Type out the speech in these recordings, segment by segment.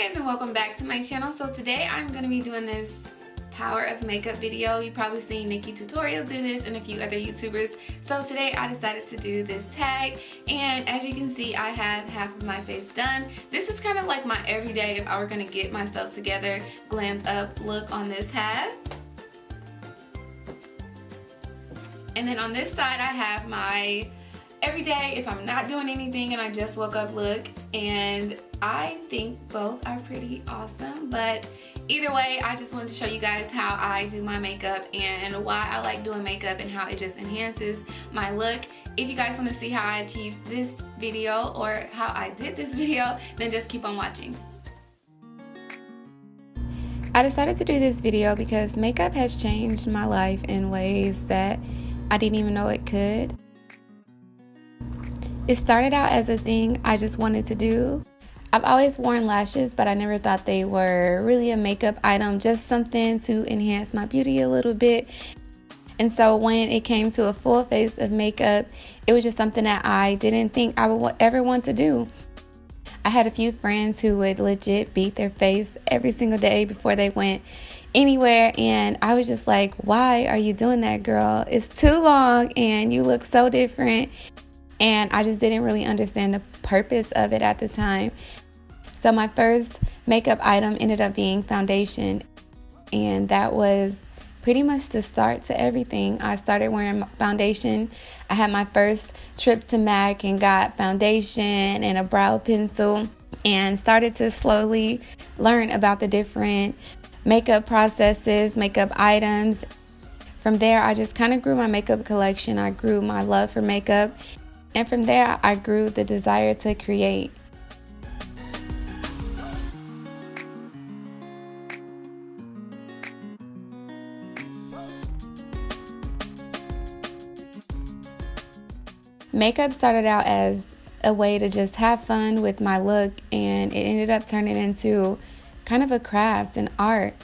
guys, and welcome back to my channel. So today I'm going to be doing this power of makeup video. You've probably seen Nikkie Tutorials do this and a few other YouTubers. So today I decided to do this tag, and as you can see I have half of my face done. This is kind of like my everyday, if I were going to get myself together, glammed up look on this half. And then on this side I have my everyday, if I'm not doing anything and I just woke up look, and I think both are pretty awesome. But either way, I just wanted to show you guys how I do my makeup and why I like doing makeup and how it just enhances my look. If you guys want to see how I achieved this video or how I did this video, then just keep on watching. I decided to do this video because makeup has changed my life in ways that I didn't even know it could. It started out as a thing I just wanted to do. I've always worn lashes, but I never thought they were really a makeup item, just something to enhance my beauty a little bit. And so when it came to a full face of makeup, it was just something that I didn't think I would ever want to do. I had a few friends who would legit beat their face every single day before they went anywhere, and I was just like, why are you doing that, girl? It's too long and you look so different. And I just didn't really understand the purpose of it at the time. So my first makeup item ended up being foundation, and that was pretty much the start to everything. I started wearing foundation. I had my first trip to MAC and got foundation and a brow pencil, and started to slowly learn about the different makeup processes, makeup items. From there, I just kind of grew my makeup collection. I grew my love for makeup. And from there, I grew the desire to create. Makeup started out as a way to just have fun with my look, and it ended up turning into kind of a craft, an art.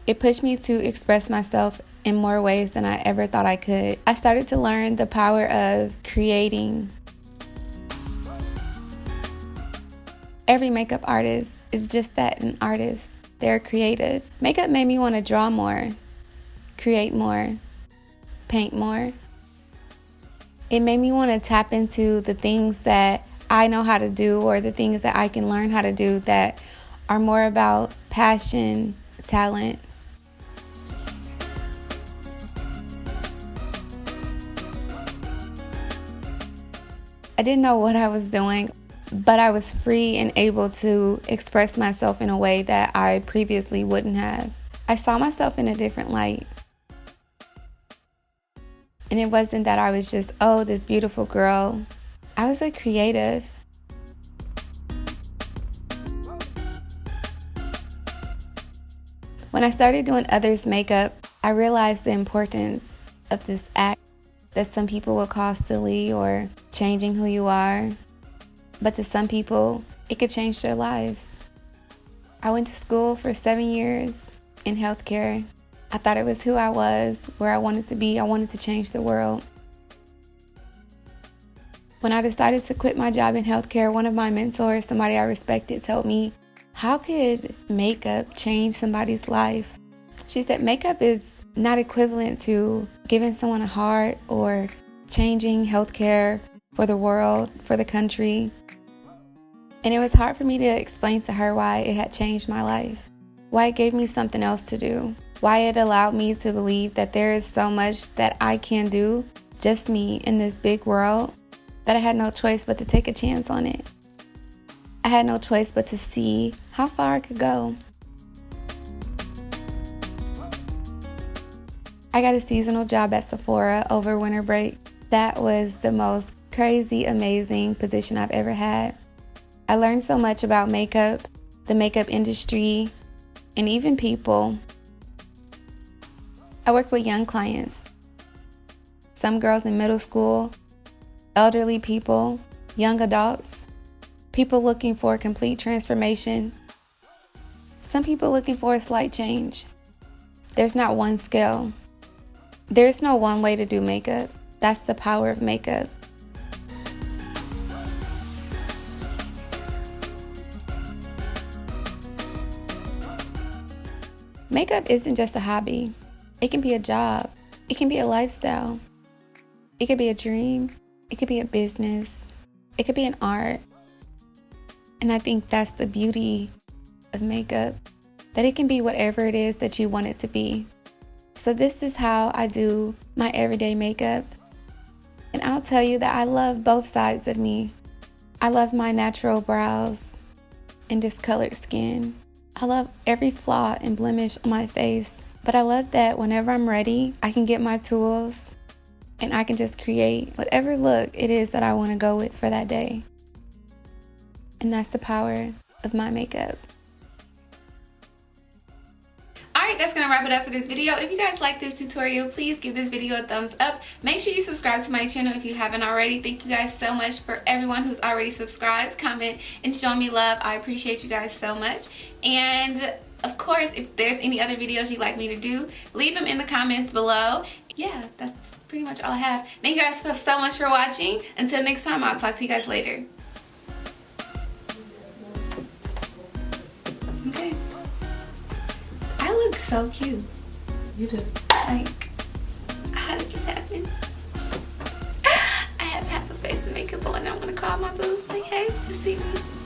It pushed me to express myself in more ways than I ever thought I could. I started to learn the power of creating. Every makeup artist is just that, an artist. They're creative. Makeup made me want to draw more, create more, paint more. It made me want to tap into the things that I know how to do, or the things that I can learn how to do that are more about passion, talent. I didn't know what I was doing, but I was free and able to express myself in a way that I previously wouldn't have. I saw myself in a different light. And it wasn't that I was just, oh, this beautiful girl. I was a creative. When I started doing others' makeup, I realized the importance of this act that some people will call silly or changing who you are. But to some people, it could change their lives. I went to school for 7 years in healthcare. I thought it was who I was, where I wanted to be. I wanted to change the world. When I decided to quit my job in healthcare, one of my mentors, somebody I respected, told me, how could makeup change somebody's life? She said makeup is not equivalent to giving someone a heart or changing healthcare for the world, for the country. And it was hard for me to explain to her why it had changed my life, why it gave me something else to do, why it allowed me to believe that there is so much that I can do, just me, in this big world, that I had no choice but to take a chance on it. I had no choice but to see how far I could go. I got a seasonal job at Sephora over winter break. That was the most crazy, amazing position I've ever had. I learned so much about makeup, the makeup industry, and even people. I worked with young clients, some girls in middle school, elderly people, young adults, people looking for a complete transformation, some people looking for a slight change. There's not one scale. There's no one way to do makeup. That's the power of makeup. Makeup isn't just a hobby. It can be a job. It can be a lifestyle. It could be a dream. It could be a business. It could be an art. And I think that's the beauty of makeup, that it can be whatever it is that you want it to be. So this is how I do my everyday makeup. And I'll tell you that I love both sides of me. I love my natural brows and discolored skin. I love every flaw and blemish on my face. But I love that whenever I'm ready, I can get my tools and I can just create whatever look it is that I want to go with for that day. And that's the power of my makeup. Alright, that's going to wrap it up for this video. If you guys like this tutorial, please give this video a thumbs up. Make sure you subscribe to my channel if you haven't already. Thank you guys so much for everyone who's already subscribed, comment, and shown me love. I appreciate you guys so much. And of course, if there's any other videos you'd like me to do, leave them in the comments below. Yeah, that's pretty much all I have. Thank you guys so much for watching. Until next time, I'll talk to you guys later. Okay. I look so cute. You do. Like, how did this happen? I have half a face of makeup on and I want to call my boo. Like, hey, just see me.